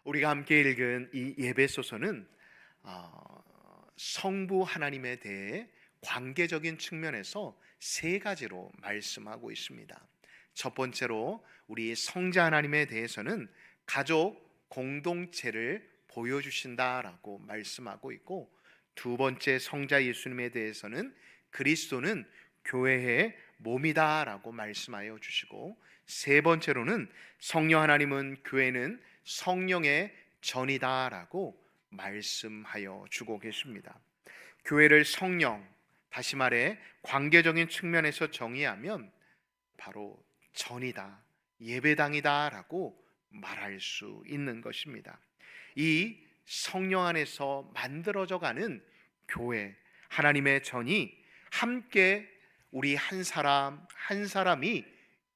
우리가 함께 읽은 이 예배소서는 성부 하나님에 대해 관계적인 측면에서 세 가지로 말씀하고 있습니다. 첫 번째로 우리 성자 하나님에 대해서는 가족 공동체를 보여주신다라고 말씀하고 있고, 두 번째 성자 예수님에 대해서는 그리스도는 교회의 몸이다라고 말씀하여 주시고, 세 번째로는 성령 하나님은 교회는 성령의 전이다라고 말씀하여 주고 계십니다. 교회를 성령, 다시 말해 관계적인 측면에서 정의하면 바로 전이다, 예배당이다라고 말할 수 있는 것입니다. 이 성령 안에서 만들어져 가는 교회, 하나님의 전이 함께 우리 한 사람 한 사람이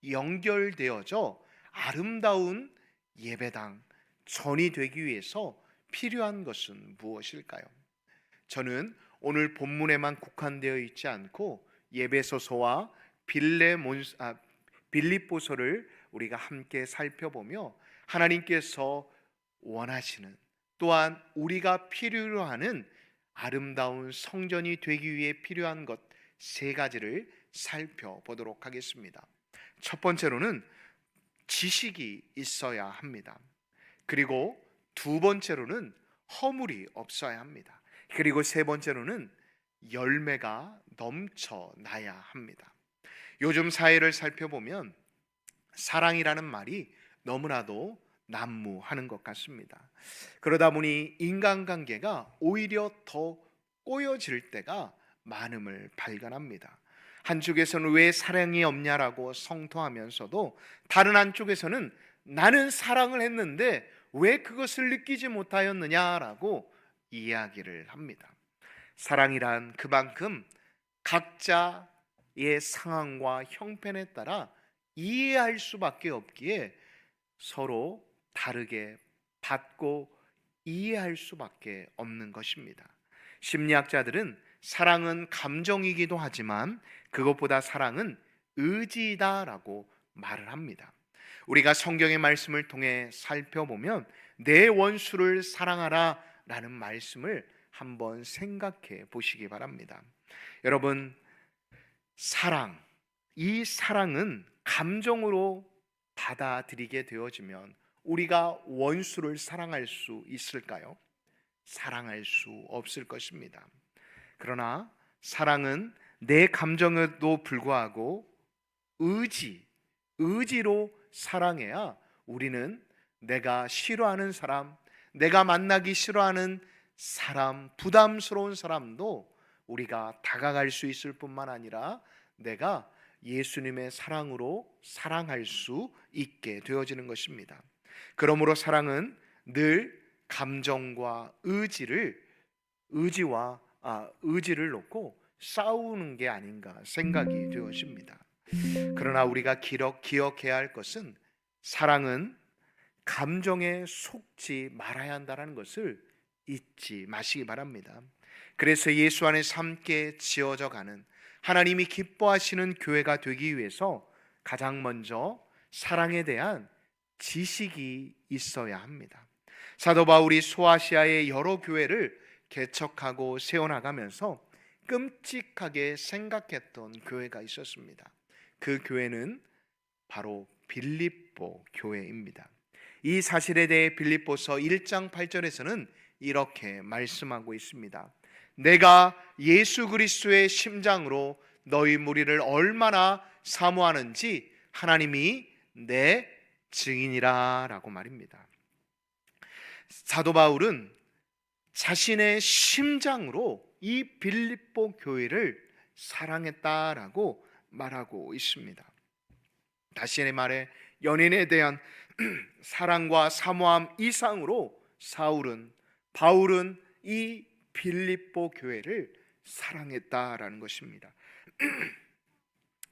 연결되어져 아름다운 예배당, 전이 되기 위해서 필요한 것은 무엇일까요? 저는 오늘 본문에만 국한되어 있지 않고 예배소서와 빌립보서를 우리가 함께 살펴보며 하나님께서 원하시는, 또한 우리가 필요로 하는 아름다운 성전이 되기 위해 필요한 것 세 가지를 살펴보도록 하겠습니다. 첫 번째로는 지식이 있어야 합니다. 그리고 두 번째로는 허물이 없어야 합니다. 그리고 세 번째로는 열매가 넘쳐나야 합니다. 요즘 사회를 살펴보면 사랑이라는 말이 너무나도 난무하는 것 같습니다. 그러다 보니 인간관계가 오히려 더 꼬여질 때가 많음을 발견합니다. 한쪽에서는 왜 사랑이 없냐라고 성토하면서도 다른 한쪽에서는 나는 사랑을 했는데 왜 그것을 느끼지 못하였느냐라고 이야기를 합니다. 사랑이란 그만큼 각자의 상황과 형편에 따라 이해할 수밖에 없기에 서로 다르게 받고 이해할 수밖에 없는 것입니다. 심리학자들은 사랑은 감정이기도 하지만 그것보다 사랑은 의지다라고 말을 합니다. 우리가 성경의 말씀을 통해 살펴보면 내 원수를 사랑하라 라는 말씀을 한번 생각해 보시기 바랍니다. 여러분, 이 사랑은 감정으로 받아들이게 되어지면 우리가 원수를 사랑할 수 있을까요? 사랑할 수 없을 것입니다. 그러나 사랑은 내 감정에도 불구하고 의지로 사랑해야 우리는 내가 싫어하는 사람, 내가 만나기 싫어하는 사람, 부담스러운 사람도 우리가 다가갈 수 있을 뿐만 아니라 내가 예수님의 사랑으로 사랑할 수 있게 되어지는 것입니다. 그러므로 사랑은 늘 감정과 의지를 놓고 싸우는 게 아닌가 생각이 되어집니다. 그러나 우리가 기억해야 할 것은 사랑은 감정에 속지 말아야 한다는 것을 잊지 마시기 바랍니다. 그래서 예수 안에서 함께 지어져 가는 하나님이 기뻐하시는 교회가 되기 위해서 가장 먼저 사랑에 대한 지식이 있어야 합니다. 사도 바울이 소아시아의 여러 교회를 개척하고 세워나가면서 끔찍하게 생각했던 교회가 있었습니다. 그 교회는 바로 빌립보 교회입니다. 이 사실에 대해 빌립보서 1장 8절에서는 이렇게 말씀하고 있습니다. 내가 예수 그리스도의 심장으로 너희 무리를 얼마나 사모하는지 하나님이 내 증인이라 라고 말입니다. 사도 바울은 자신의 심장으로 이 빌립보 교회를 사랑했다라고 말하고 있습니다. 다시 말해 연인에 대한 사랑과 사모함 이상으로 바울은 이 빌립보 교회를 사랑했다라는 것입니다.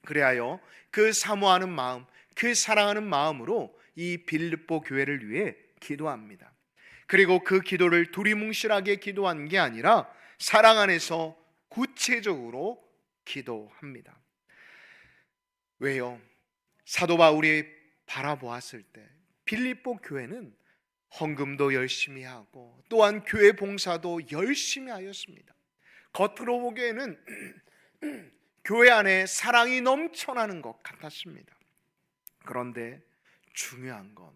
그래하여 그 사모하는 마음, 그 사랑하는 마음으로 이 빌립보 교회를 위해 기도합니다. 그리고 그 기도를 두리뭉실하게 기도한 게 아니라 사랑 안에서 구체적으로 기도합니다. 왜요? 사도 바울이 바라보았을 때 빌립보 교회는 헌금도 열심히 하고 또한 교회 봉사도 열심히 하였습니다. 겉으로 보기에는 교회 안에 사랑이 넘쳐나는 것 같았습니다. 그런데 중요한 건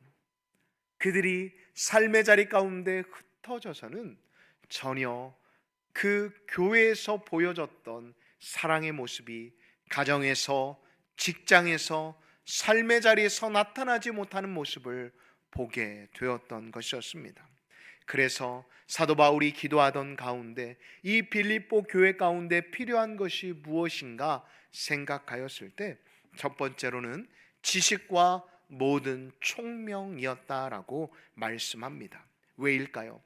그들이 삶의 자리 가운데 흩어져서는 전혀 그 교회에서 보여줬던 사랑의 모습이 가정에서, 직장에서, 삶의 자리에서 나타나지 못하는 모습을 보게 되었던 것이었습니다. 그래서 사도 바울이 기도하던 가운데 이 빌립보 교회 가운데 필요한 것이 무엇인가 생각하였을 때 첫 번째로는 지식과 모든 총명이었다라고 말씀합니다. 왜일까요?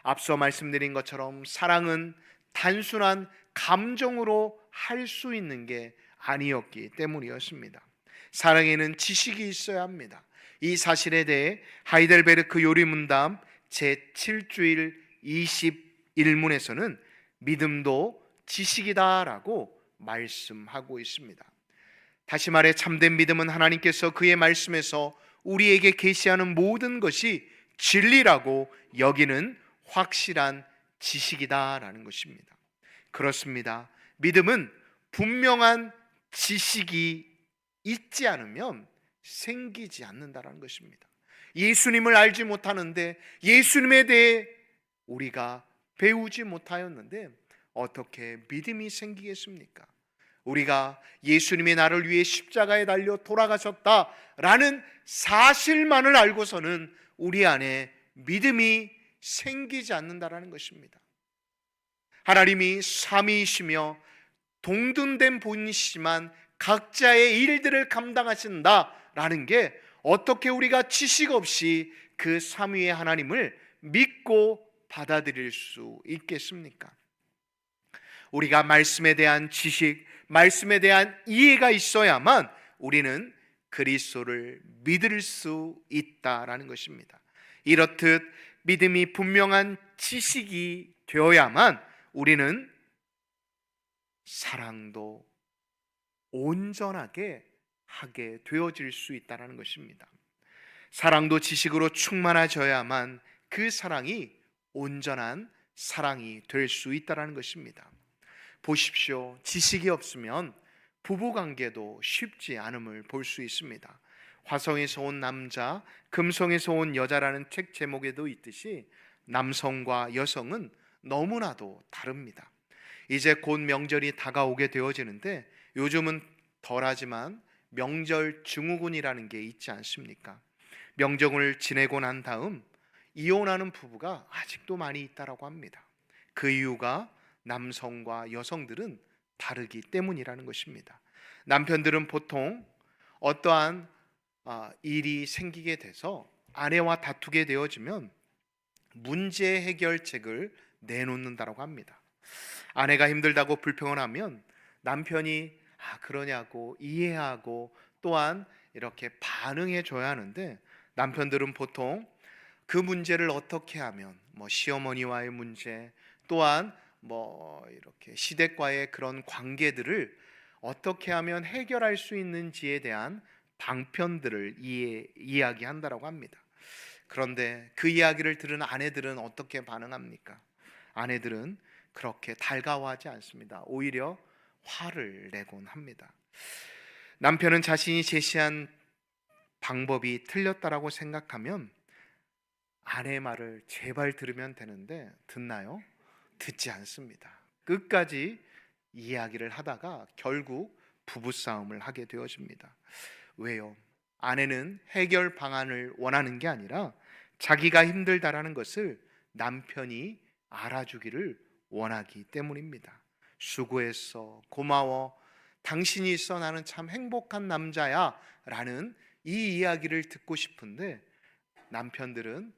앞서 말씀드린 것처럼 사랑은 단순한 감정으로 할 수 있는 게 아니었기 때문이었습니다. 사랑에는 지식이 있어야 합니다. 이 사실에 대해 하이델베르크 요리문담 제7주일 21문에서는 믿음도 지식이다라고 말씀하고 있습니다. 다시 말해 참된 믿음은 하나님께서 그의 말씀에서 우리에게 계시하는 모든 것이 진리라고 여기는 확실한 지식이다라는 것입니다. 그렇습니다. 믿음은 분명한 지식이 있지 않으면 생기지 않는다라는 것입니다. 예수님을 알지 못하는데, 예수님에 대해 우리가 배우지 못하였는데 어떻게 믿음이 생기겠습니까? 우리가 예수님이 나를 위해 십자가에 달려 돌아가셨다라는 사실만을 알고서는 우리 안에 믿음이 생기지 않는다라는 것입니다. 하나님이 삼위이시며 동등된 분이시지만 각자의 일들을 감당하신다라는 게 어떻게 우리가 지식 없이 그 삼위의 하나님을 믿고 받아들일 수 있겠습니까? 우리가 말씀에 대한 지식, 말씀에 대한 이해가 있어야만 우리는 그리스도를 믿을 수 있다라는 것입니다. 이렇듯 믿음이 분명한 지식이 되어야만 우리는 사랑도 온전하게 하게 되어질 수 있다는 것입니다. 사랑도 지식으로 충만해져야만 그 사랑이 온전한 사랑이 될 수 있다는 것입니다. 보십시오. 지식이 없으면 부부관계도 쉽지 않음을 볼 수 있습니다. 화성에서 온 남자, 금성에서 온 여자라는 책 제목에도 있듯이 남성과 여성은 너무나도 다릅니다. 이제 곧 명절이 다가오게 되어지는데 요즘은 덜하지만 명절 증후군이라는 게 있지 않습니까? 명절을 지내고 난 다음 이혼하는 부부가 아직도 많이 있다고 합니다. 그 이유가 남성과 여성들은 다르기 때문이라는 것입니다. 남편들은 보통 어떠한 일이 생기게 돼서 아내와 다투게 되어지면 문제 해결책을 내놓는다고 합니다. 아내가 힘들다고 불평을 하면 남편이 그러냐고 이해하고 또한 이렇게 반응해 줘야 하는데, 남편들은 보통 그 문제를 어떻게 하면 시어머니와의 문제, 또한 이렇게 시댁과의 그런 관계들을 어떻게 하면 해결할 수 있는지에 대한 방편들을 이야기한다고 합니다. 그런데 그 이야기를 들은 아내들은 어떻게 반응합니까? 아내들은 그렇게 달가워하지 않습니다. 오히려 화를 내곤 합니다. 남편은 자신이 제시한 방법이 틀렸다라고 생각하면 아내의 말을 제발 들으면 되는데 듣나요? 듣지 않습니다. 끝까지 이야기를 하다가 결국 부부싸움을 하게 되어집니다. 왜요? 아내는 해결 방안을 원하는 게 아니라 자기가 힘들다라는 것을 남편이 알아주기를 원하기 때문입니다. 수고했어, 고마워, 당신이 있어 나는 참 행복한 남자야 라는 이 이야기를 듣고 싶은데 남편들은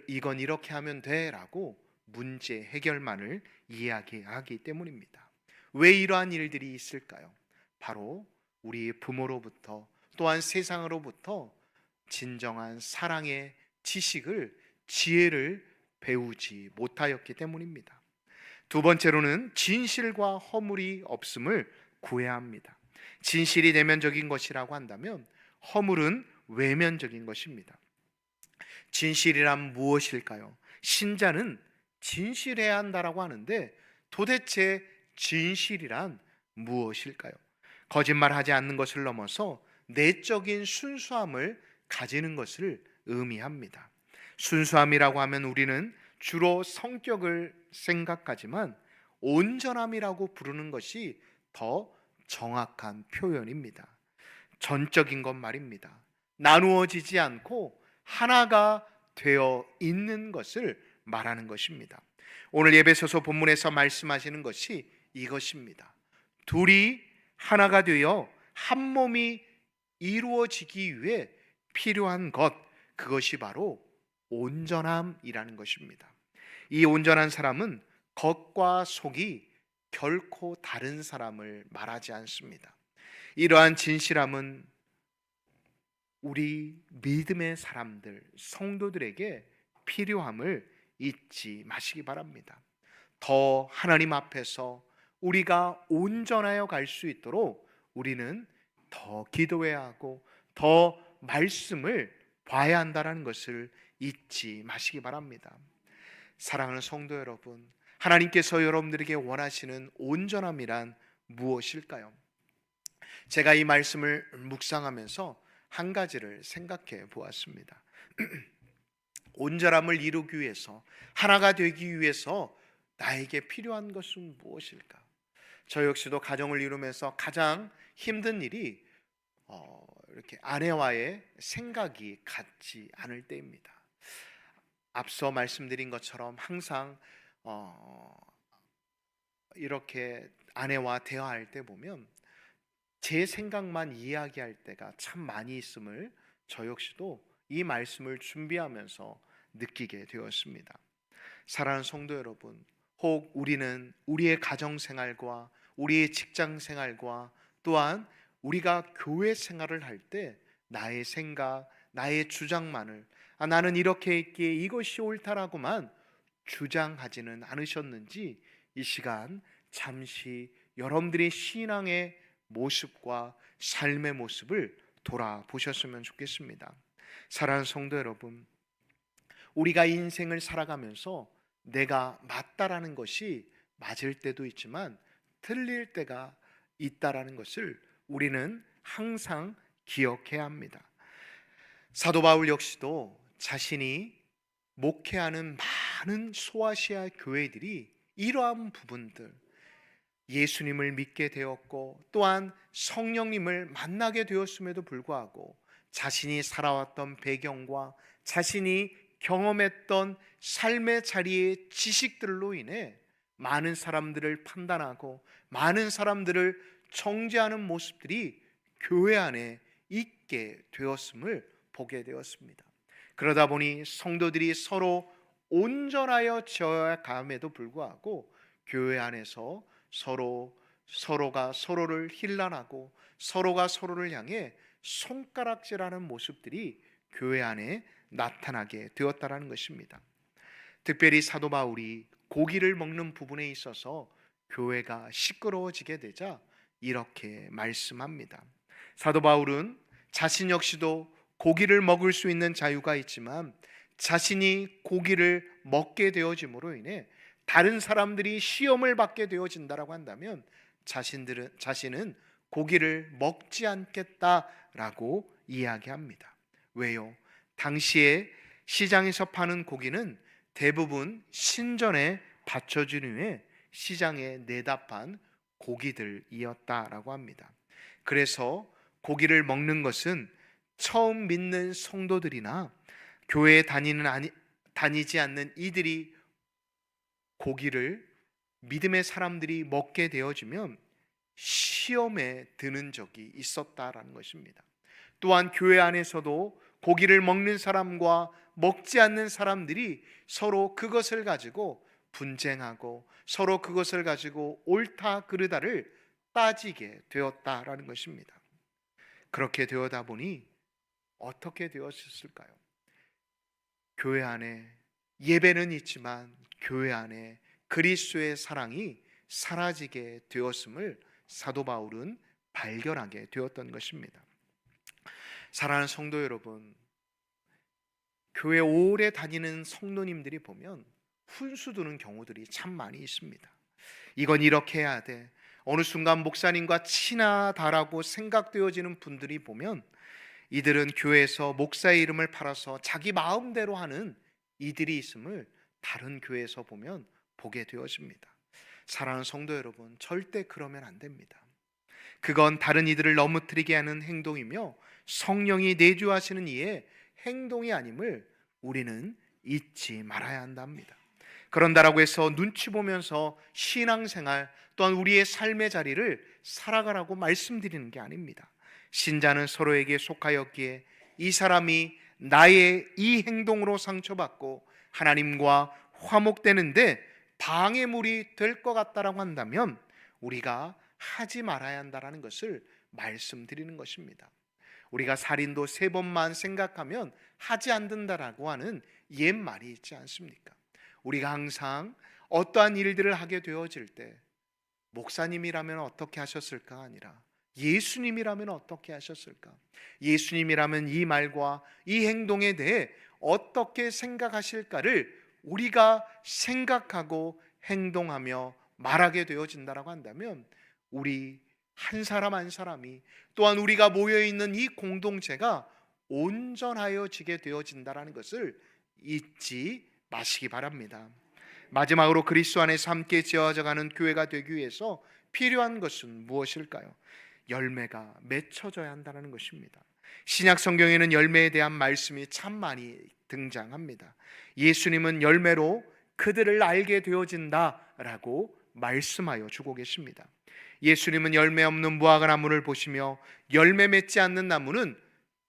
이건 이렇게 하면 돼 라고 문제 해결만을 이야기하기 때문입니다. 왜 이러한 일들이 있을까요? 바로 우리 부모로부터 또한 세상으로부터 진정한 사랑의 지식을, 지혜를 배우지 못하였기 때문입니다. 두 번째로는 진실과 허물이 없음을 구해야 합니다. 진실이 내면적인 것이라고 한다면 허물은 외면적인 것입니다. 진실이란 무엇일까요? 신자는 진실해야 한다라고 하는데 도대체 진실이란 무엇일까요? 거짓말하지 않는 것을 넘어서 내적인 순수함을 가지는 것을 의미합니다. 순수함이라고 하면 우리는 주로 성격을 생각하지만 온전함이라고 부르는 것이 더 정확한 표현입니다. 전적인 것 말입니다. 나누어지지 않고 하나가 되어 있는 것을 말하는 것입니다. 오늘 예배소서 본문에서 말씀하시는 것이 이것입니다. 둘이 하나가 되어 한 몸이 이루어지기 위해 필요한 것, 그것이 바로 온전함이라는 것입니다. 이 온전한 사람은 겉과 속이 결코 다른 사람을 말하지 않습니다. 이러한 진실함은 우리 믿음의 사람들, 성도들에게 필요함을 잊지 마시기 바랍니다. 더 하나님 앞에서 우리가 온전하여 갈 수 있도록 우리는 더 기도해야 하고 더 말씀을 봐야 한다는 것을 잊지 마시기 바랍니다. 사랑하는 성도 여러분, 하나님께서 여러분들에게 원하시는 온전함이란 무엇일까요? 제가 이 말씀을 묵상하면서 한 가지를 생각해 보았습니다. 온전함을 이루기 위해서, 하나가 되기 위해서 나에게 필요한 것은 무엇일까? 저 역시도 가정을 이루면서 가장 힘든 일이 이렇게 아내와의 생각이 같지 않을 때입니다. 앞서 말씀드린 것처럼 항상 이렇게 아내와 대화할 때 보면 제 생각만 이야기할 때가 참 많이 있음을 저 역시도 이 말씀을 준비하면서 느끼게 되었습니다. 사랑하는 성도 여러분, 혹 우리는 우리의 가정 생활과 우리의 직장 생활과 또한 우리가 교회 생활을 할 때 나의 생각, 나의 주장만을 나는 이렇게 했기에 이것이 옳다라고만 주장하지는 않으셨는지 이 시간 잠시 여러분들의 신앙의 모습과 삶의 모습을 돌아보셨으면 좋겠습니다. 사랑하는 성도 여러분, 우리가 인생을 살아가면서 내가 맞다라는 것이 맞을 때도 있지만 틀릴 때가 있다라는 것을 우리는 항상 기억해야 합니다. 사도 바울 역시도 자신이 목회하는 많은 소아시아 교회들이 이러한 부분들, 예수님을 믿게 되었고 또한 성령님을 만나게 되었음에도 불구하고 자신이 살아왔던 배경과 자신이 경험했던 삶의 자리의 지식들로 인해 많은 사람들을 판단하고 많은 사람들을 정죄하는 모습들이 교회 안에 있게 되었음을 보게 되었습니다. 그러다 보니 성도들이 서로 온전하여 지어야 감에도 불구하고 교회 안에서 서로가 서로를 힐난하고 서로가 서로를 향해 손가락질하는 모습들이 교회 안에 나타나게 되었다라는 것입니다. 특별히 사도 바울이 고기를 먹는 부분에 있어서 교회가 시끄러워지게 되자 이렇게 말씀합니다. 사도 바울은 자신 역시도 고기를 먹을 수 있는 자유가 있지만 자신이 고기를 먹게 되어짐으로 인해 다른 사람들이 시험을 받게 되어진다라고 한다면 자신은 고기를 먹지 않겠다라고 이야기합니다. 왜요? 당시에 시장에서 파는 고기는 대부분 신전에 바쳐진 후에 시장에 내다 판 고기들이었다라고 합니다. 그래서 고기를 먹는 것은 처음 믿는 성도들이나 교회에 다니지 않는 이들이 고기를 믿음의 사람들이 먹게 되어지면 시험에 드는 적이 있었다라는 것입니다. 또한 교회 안에서도 고기를 먹는 사람과 먹지 않는 사람들이 서로 그것을 가지고 분쟁하고 서로 그것을 가지고 옳다 그르다를 따지게 되었다라는 것입니다. 그렇게 되어다 보니 어떻게 되었을까요? 교회 안에 예배는 있지만 교회 안에 그리스도의 사랑이 사라지게 되었음을 사도 바울은 발견하게 되었던 것입니다. 사랑하는 성도 여러분, 교회 오래 다니는 성도님들이 보면 훈수 두는 경우들이 참 많이 있습니다. 이건 이렇게 해야 돼. 어느 순간 목사님과 친하다라고 생각되어지는 분들이 보면 이들은 교회에서 목사의 이름을 팔아서 자기 마음대로 하는 이들이 있음을 다른 교회에서 보면 보게 되어집니다. 사랑하는 성도 여러분, 절대 그러면 안 됩니다. 그건 다른 이들을 넘어뜨리게 하는 행동이며 성령이 내주하시는 이의 행동이 아님을 우리는 잊지 말아야 한답니다. 그런다라고 해서 눈치 보면서 신앙생활 또한 우리의 삶의 자리를 살아가라고 말씀드리는 게 아닙니다. 신자는 서로에게 속하였기에 이 사람이 나의 이 행동으로 상처받고 하나님과 화목되는데 방해물이 될 것 같다라고 한다면 우리가 하지 말아야 한다라는 것을 말씀드리는 것입니다. 우리가 살인도 3번만 생각하면 하지 않는다라고 하는 옛말이 있지 않습니까? 우리가 항상 어떠한 일들을 하게 되어질 때 목사님이라면 어떻게 하셨을까 아니라 예수님이라면 어떻게 하셨을까? 예수님이라면 이 말과 이 행동에 대해 어떻게 생각하실까를 우리가 생각하고 행동하며 말하게 되어진다라고 한다면 우리 한 사람 한 사람이 또한 우리가 모여있는 이 공동체가 온전하여지게 되어진다라는 것을 잊지 마시기 바랍니다. 마지막으로 그리스도 안에서 함께 지어져가는 교회가 되기 위해서 필요한 것은 무엇일까요? 열매가 맺혀져야 한다는 것입니다. 신약 성경에는 열매에 대한 말씀이 참 많이 등장합니다. 예수님은 열매로 그들을 알게 되어진다라고 말씀하여 주고 계십니다. 예수님은 열매 없는 무화과 나무를 보시며 열매 맺지 않는 나무는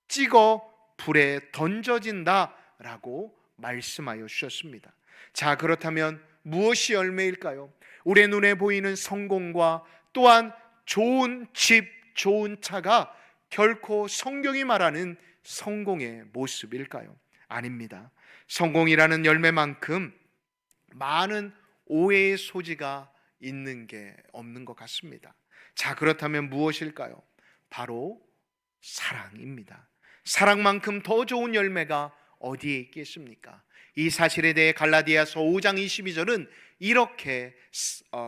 찍어 불에 던져진다라고 말씀하여 주셨습니다. 자, 그렇다면 무엇이 열매일까요? 우리 눈에 보이는 성공과 또한 좋은 집, 좋은 차가 결코 성경이 말하는 성공의 모습일까요? 아닙니다. 성공이라는 열매만큼 많은 오해의 소지가 있는 게 없는 것 같습니다. 자, 그렇다면 무엇일까요? 바로 사랑입니다. 사랑만큼 더 좋은 열매가 어디에 있겠습니까? 이 사실에 대해 갈라디아서 5장 22절은 이렇게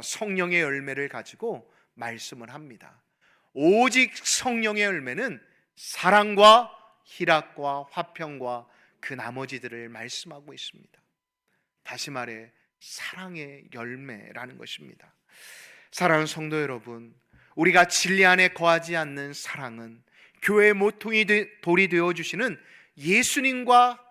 성령의 열매를 가지고 말씀을 합니다. 오직 성령의 열매는 사랑과 희락과 화평과 그 나머지들을 말씀하고 있습니다. 다시 말해 사랑의 열매라는 것입니다. 사랑하는 성도 여러분, 우리가 진리 안에 거하지 않는 사랑은 교회의 모퉁이 돌이 되어주시는 예수님과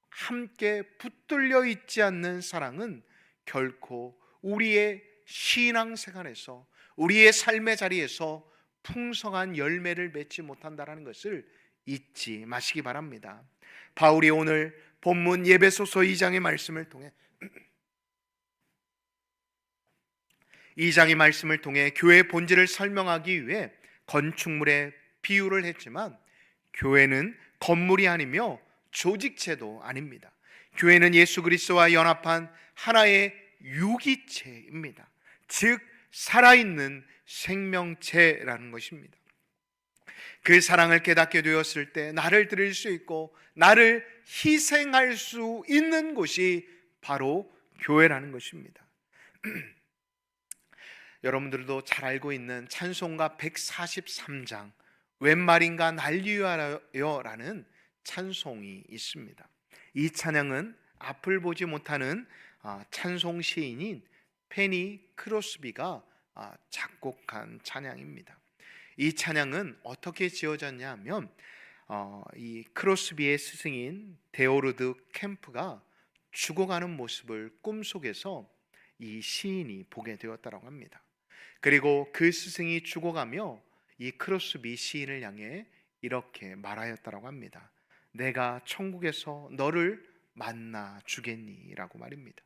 함께 붙들려 있지 않는 사랑은 결코 우리의 신앙생활에서 우리의 삶의 자리에서 풍성한 열매를 맺지 못한다는 것을 잊지 마시기 바랍니다. 바울이 오늘 본문 에베소서 2장의 말씀을 통해 2장의 말씀을 통해 교회의 본질을 설명하기 위해 건축물의 비유를 했지만 교회는 건물이 아니며 조직체도 아닙니다. 교회는 예수 그리스도와 연합한 하나의 유기체입니다. 즉 살아있는 생명체라는 것입니다. 그 사랑을 깨닫게 되었을 때 나를 드릴 수 있고 나를 희생할 수 있는 곳이 바로 교회라는 것입니다. 여러분들도 잘 알고 있는 찬송가 143장 웬 말인가 난리하여라는 찬송이 있습니다. 이 찬양은 앞을 보지 못하는 찬송 시인인 페니 크로스비가 작곡한 찬양입니다. 이 찬양은 어떻게 지어졌냐 하면 이 크로스비의 스승인 데오르드 캠프가 죽어가는 모습을 꿈속에서 이 시인이 보게 되었다고 합니다. 그리고 그 스승이 죽어가며 이 크로스비 시인을 향해 이렇게 말하였다고 합니다. 내가 천국에서 너를 만나 주겠니? 라고 말입니다.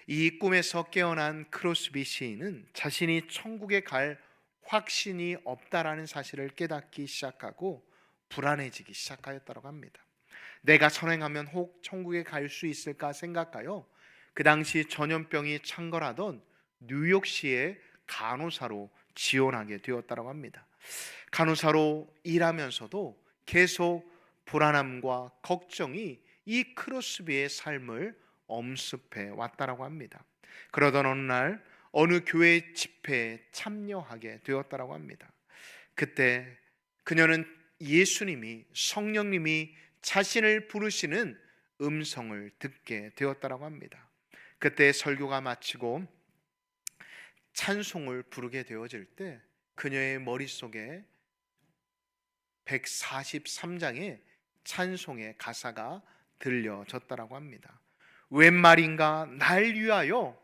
이 꿈에서 깨어난 크로스비 시인은 자신이 천국에 갈 확신이 없다라는 사실을 깨닫기 시작하고 불안해지기 시작하였다고 합니다. 내가 선행하면 혹 천국에 갈 수 있을까 생각하여 그 당시 전염병이 창궐하던 뉴욕시의 간호사로 지원하게 되었다고 합니다. 간호사로 일하면서도 계속 불안함과 걱정이 이 크로스비의 삶을 엄습해 왔다라고 합니다. 그러던 어느 날 어느 교회 집회에 참여하게 되었다라고 합니다. 그때 그녀는 예수님이, 성령님이 자신을 부르시는 음성을 듣게 되었다라고 합니다. 그때 설교가 마치고 찬송을 부르게 되어질 때 그녀의 머릿속에 143장의 찬송의 가사가 들려졌다라고 합니다. 웬 말인가 날 위하여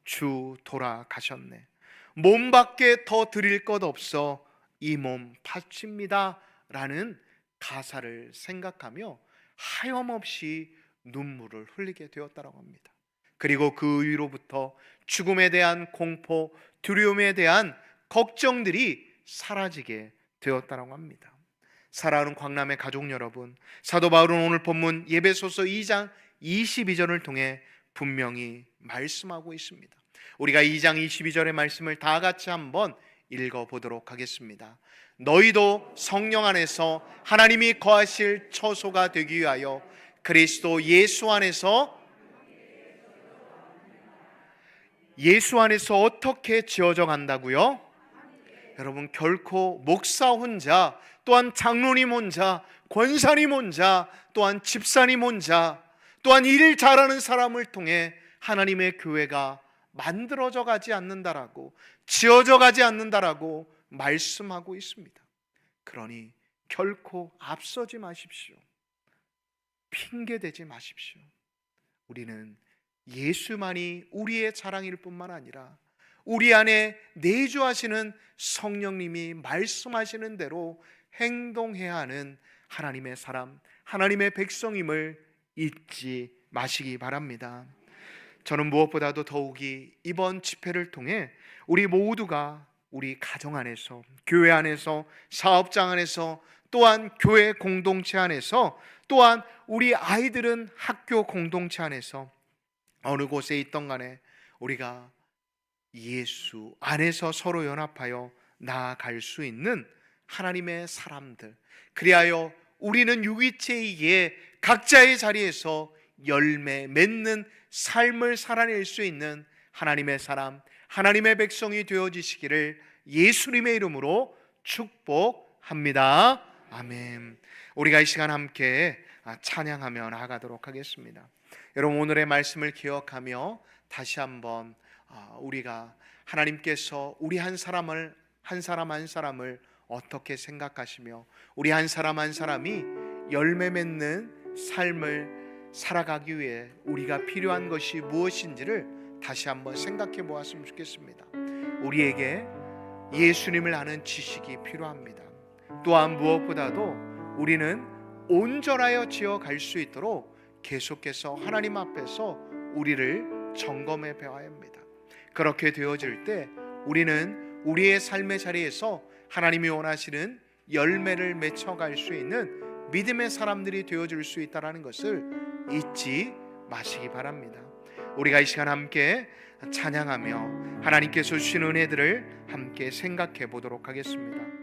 주 돌아가셨네. 몸밖에 더 드릴 것 없어 이 몸 바칩니다 라는 가사를 생각하며 하염없이 눈물을 흘리게 되었다고 합니다. 그리고 그 위로부터 죽음에 대한 공포, 두려움에 대한 걱정들이 사라지게 되었다고 합니다. 사랑하는 광남의 가족 여러분, 사도 바울은 오늘 본문 에베소서 2장 22절을 통해 분명히 말씀하고 있습니다. 우리가 2장 22절의 말씀을 다 같이 한번 읽어보도록 하겠습니다. 너희도 성령 안에서 하나님이 거하실 처소가 되기 위하여 그리스도 예수 안에서 어떻게 지어져 간다고요? 여러분, 결코 목사 혼자, 또한 장로님 혼자, 권사님 혼자, 또한 집사님 혼자, 또한 일 잘하는 사람을 통해 하나님의 교회가 만들어져 가지 않는다라고, 지어져 가지 않는다라고 말씀하고 있습니다. 그러니 결코 앞서지 마십시오. 핑계대지 마십시오. 우리는 예수만이 우리의 자랑일 뿐만 아니라 우리 안에 내주하시는 성령님이 말씀하시는 대로 행동해야 하는 하나님의 사람, 하나님의 백성임을 잊지 마시기 바랍니다. 저는 무엇보다도 더욱이 이번 집회를 통해 우리 모두가 우리 가정 안에서, 교회 안에서, 사업장 안에서, 또한 교회 공동체 안에서, 또한 우리 아이들은 학교 공동체 안에서 어느 곳에 있던 간에 우리가 예수 안에서 서로 연합하여 나아갈 수 있는 하나님의 사람들, 그리하여 우리는 유기체이기에 각자의 자리에서 열매 맺는 삶을 살아낼 수 있는 하나님의 사람, 하나님의 백성이 되어지시기를 예수님의 이름으로 축복합니다. 아멘. 우리가 이 시간 함께 찬양하며 나아가도록 하겠습니다. 여러분, 오늘의 말씀을 기억하며 다시 한번 우리가 하나님께서 우리 한 사람 한 사람을 어떻게 생각하시며 우리 한 사람이 열매 맺는 삶을 살아가기 위해 우리가 필요한 것이 무엇인지를 다시 한번 생각해 보았으면 좋겠습니다. 우리에게 예수님을 아는 지식이 필요합니다. 또한 무엇보다도 우리는 온전하여 지어갈 수 있도록 계속해서 하나님 앞에서 우리를 점검해 배워야 합니다. 그렇게 되어질 때 우리는 우리의 삶의 자리에서 하나님이 원하시는 열매를 맺혀갈 수 있는 믿음의 사람들이 되어줄 수 있다는 것을 잊지 마시기 바랍니다. 우리가 이 시간 함께 찬양하며 하나님께서 주신 은혜들을 함께 생각해 보도록 하겠습니다.